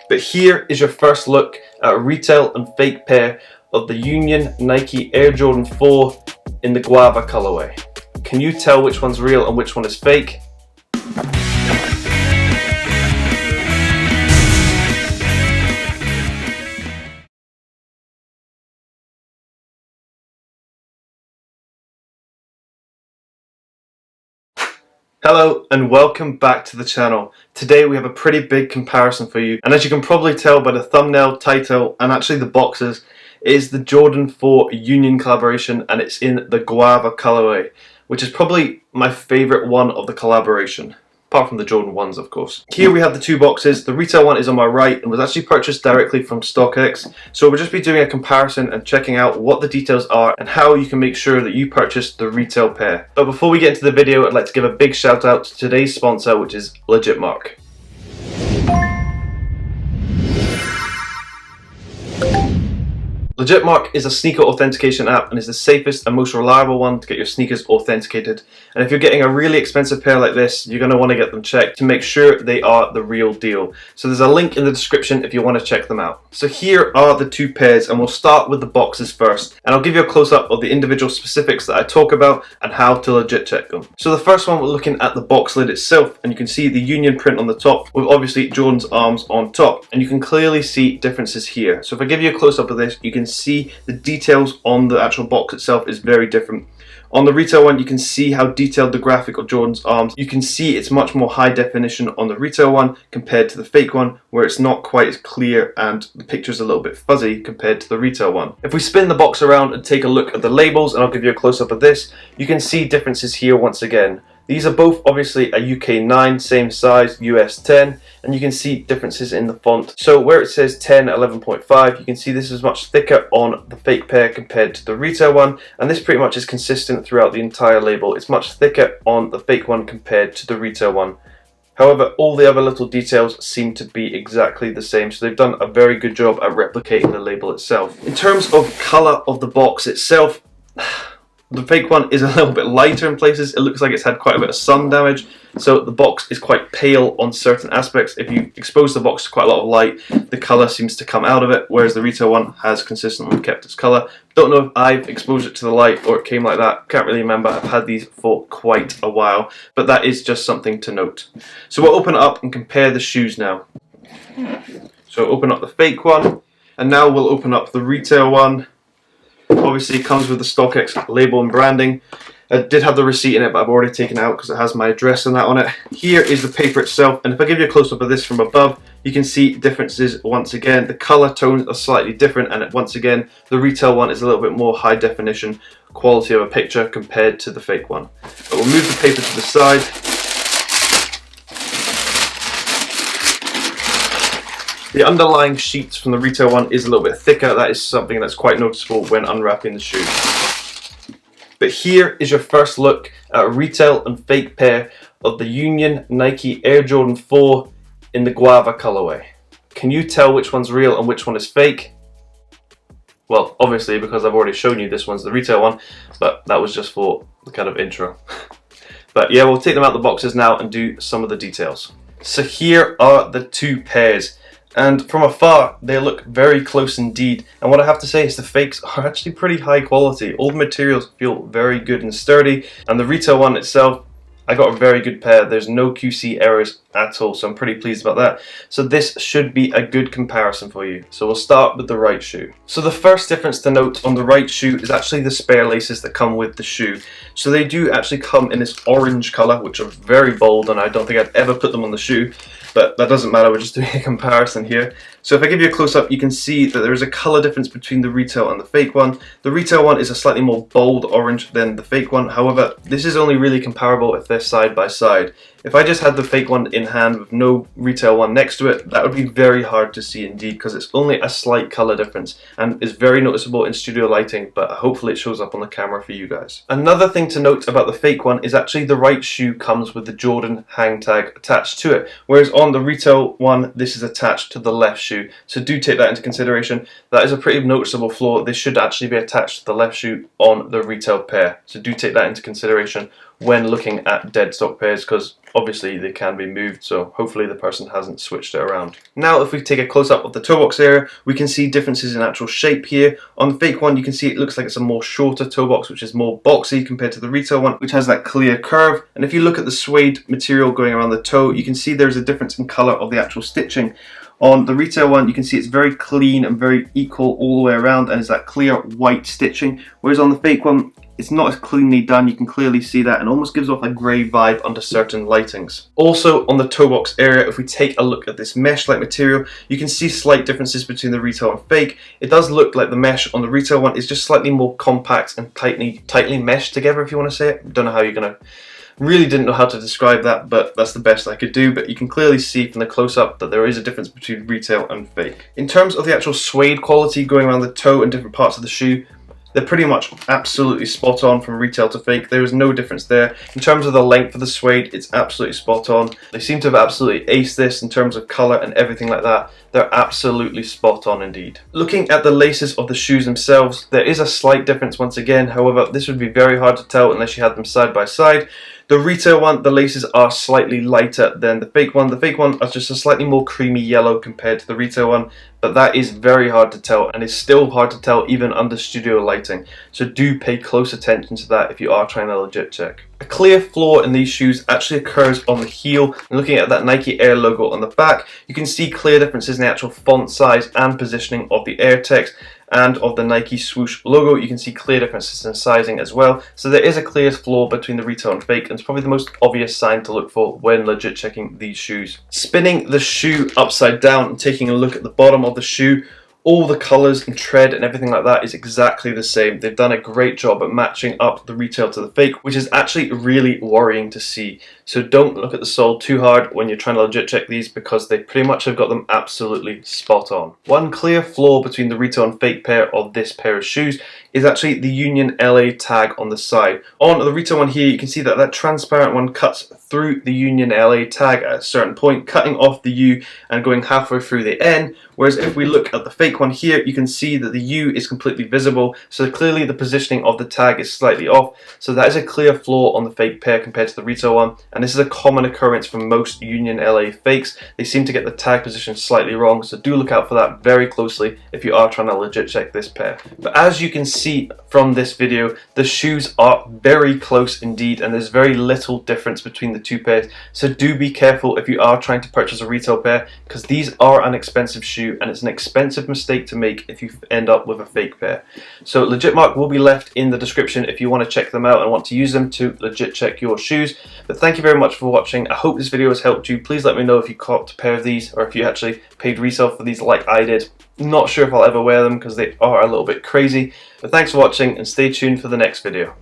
But here is your first look at a retail and fake pair of the Union Nike Air Jordan 4 in the Guava colorway. Can you tell which one's real and which one is fake? Hello and welcome back to the channel. Today we have a pretty big comparison for you, and as you can probably tell by the thumbnail, title and actually the boxes, it is the Jordan 4 Union collaboration, and it's in the Guava colorway, which is probably my favourite one of the collaboration. Apart from the Jordan 1s, of course. Here we have the two boxes. The retail one is on my right and was actually purchased directly from StockX. So we'll just be doing a comparison and checking out what the details are and how you can make sure that you purchase the retail pair. But before we get into the video, I'd like to give a big shout out to today's sponsor, which is Legitmark. Legitmark is a sneaker authentication app and is the safest and most reliable one to get your sneakers authenticated. And if you're getting a really expensive pair like this, you're going to want to get them checked to make sure they are the real deal. So there's a link in the description if you want to check them out. So here are the two pairs, and we'll start with the boxes first. And I'll give you a close-up of the individual specifics that I talk about and how to legit check them. So the first one, we're looking at the box lid itself, and you can see the Union print on the top with obviously Jordan's arms on top. And you can clearly see differences here. So if I give you a close-up of this, you can see the details on the actual box itself is very different. On the retail one, you can see how detailed the graphic of Jordan's arms. You can see it's much more high definition on the retail one compared to the fake one, where it's not quite as clear and the picture's a little bit fuzzy compared to the retail one. If we spin the box around and take a look at the labels, and I'll give you a close-up of this, you can see differences here once again. These are both obviously a UK 9, same size, US 10, and you can see differences in the font. So where it says 10 at 11.5, you can see this is much thicker on the fake pair compared to the retail one, and this pretty much is consistent throughout the entire label. It's much thicker on the fake one compared to the retail one. However, all the other little details seem to be exactly the same, so they've done a very good job at replicating the label itself. In terms of colour of the box itself, the fake one is a little bit lighter in places. It looks like it's had quite a bit of sun damage, so the box is quite pale on certain aspects. If you expose the box to quite a lot of light, the colour seems to come out of it, whereas the retail one has consistently kept its colour. Don't know if I've exposed it to the light or it came like that. Can't really remember. I've had these for quite a while, but that is just something to note. So we'll open it up and compare the shoes now. So open up the fake one, and now we'll open up the retail one. Obviously it comes with the StockX label and branding. I did have the receipt in it, but I've already taken it out because it has my address and that on it. Here is the paper itself, and if I give you a close-up of this from above, you can see differences once again. The colour tones are slightly different, and once again the retail one is a little bit more high definition quality of a picture compared to the fake one. But we'll move the paper to the side. The underlying sheets from the retail one is a little bit thicker. That is something that's quite noticeable when unwrapping the shoe. But here is your first look at a retail and fake pair of the Union Nike Air Jordan 4 in the Guava colorway. Can you tell which one's real and which one is fake? Well, obviously, because I've already shown you this one's the retail one, but that was just for the kind of intro. But yeah, we'll take them out the boxes now and do some of the details. So here are the two pairs. And from afar, they look very close indeed. And what I have to say is the fakes are actually pretty high quality. All the materials feel very good and sturdy. And the retail one itself, I got a very good pair. There's no QC errors at all, so I'm pretty pleased about that. So this should be a good comparison for you. So we'll start with the right shoe. So the first difference to note on the right shoe is actually the spare laces that come with the shoe. So they do actually come in this orange color, which are very bold, and I don't think I'd ever put them on the shoe. But that doesn't matter, we're just doing a comparison here. So if I give you a close-up, you can see that there is a color difference between the retail and the fake one. The retail one is a slightly more bold orange than the fake one. However, this is only really comparable if they're side by side. If I just had the fake one in hand with no retail one next to it, that would be very hard to see indeed, because it's only a slight color difference and is very noticeable in studio lighting, but hopefully it shows up on the camera for you guys. Another thing to note about the fake one is actually the right shoe comes with the Jordan hang tag attached to it, whereas on the retail one, this is attached to the left shoe. So do take that into consideration. That is a pretty noticeable flaw. This should actually be attached to the left shoe on the retail pair. So do take that into consideration when looking at dead stock pairs, because obviously they can be moved, so hopefully the person hasn't switched it around. Now if we take a close up of the toe box area, we can see differences in actual shape here. On the fake one you can see it looks like it's a more shorter toe box, which is more boxy compared to the retail one, which has that clear curve. And if you look at the suede material going around the toe, you can see there's a difference in colour of the actual stitching. On the retail one, you can see it's very clean and very equal all the way around, and it's that clear white stitching, whereas on the fake one, it's not as cleanly done. You can clearly see that, and almost gives off a grey vibe under certain lightings. Also on the toe box area, if we take a look at this mesh-like material, you can see slight differences between the retail and fake. It does look like the mesh on the retail one is just slightly more compact and tightly meshed together, if you want to say it. Don't know how you're going to... Really didn't know how to describe that, but that's the best I could do. But you can clearly see from the close-up that there is a difference between retail and fake. In terms of the actual suede quality going around the toe and different parts of the shoe, they're pretty much absolutely spot on from retail to fake. There is no difference there. In terms of the length of the suede, it's absolutely spot on. They seem to have absolutely aced this in terms of colour and everything like that. They're absolutely spot on indeed. Looking at the laces of the shoes themselves, there is a slight difference once again. However, this would be very hard to tell unless you had them side by side. The retail one, the laces are slightly lighter than the fake one. The fake one is just a slightly more creamy yellow compared to the retail one, but that is very hard to tell, and is still hard to tell even under studio lighting. So do pay close attention to that if you are trying to legit check. A clear flaw in these shoes actually occurs on the heel. And looking at that Nike Air logo on the back, you can see clear differences in the actual font size and positioning of the Air text, and of the Nike swoosh logo. You can see clear differences in sizing as well. So there is a clear flaw between the retail and fake, and it's probably the most obvious sign to look for when legit checking these shoes. Spinning the shoe upside down and taking a look at the bottom of the shoe, all the colours and tread and everything like that is exactly the same. They've done a great job at matching up the retail to the fake, which is actually really worrying to see. So don't look at the sole too hard when you're trying to legit check these, because they pretty much have got them absolutely spot on. One clear flaw between the retail and fake pair of this pair of shoes is actually the Union LA tag on the side. On the retail one here, you can see that that transparent one cuts through the Union LA tag at a certain point, cutting off the U and going halfway through the N. Whereas if we look at the fake one here, you can see that the U is completely visible. So clearly the positioning of the tag is slightly off. So that is a clear flaw on the fake pair compared to the retail one. And this is a common occurrence for most Union LA fakes. They seem to get the tag position slightly wrong. So do look out for that very closely if you are trying to legit check this pair. But as you can see from this video, the shoes are very close indeed, and there's very little difference between the two pairs. So do be careful if you are trying to purchase a retail pair, because these are an expensive shoe, and it's an expensive mistake to make if you end up with a fake pair. So legit mark will be left in the description if you want to check them out and want to use them to legit check your shoes. But thank you very much for watching. I hope this video has helped you. Please let me know if you caught a pair of these, or if you actually paid resale for these like I did. Not sure if I'll ever wear them because they are a little bit crazy. But thanks for watching, and stay tuned for the next video.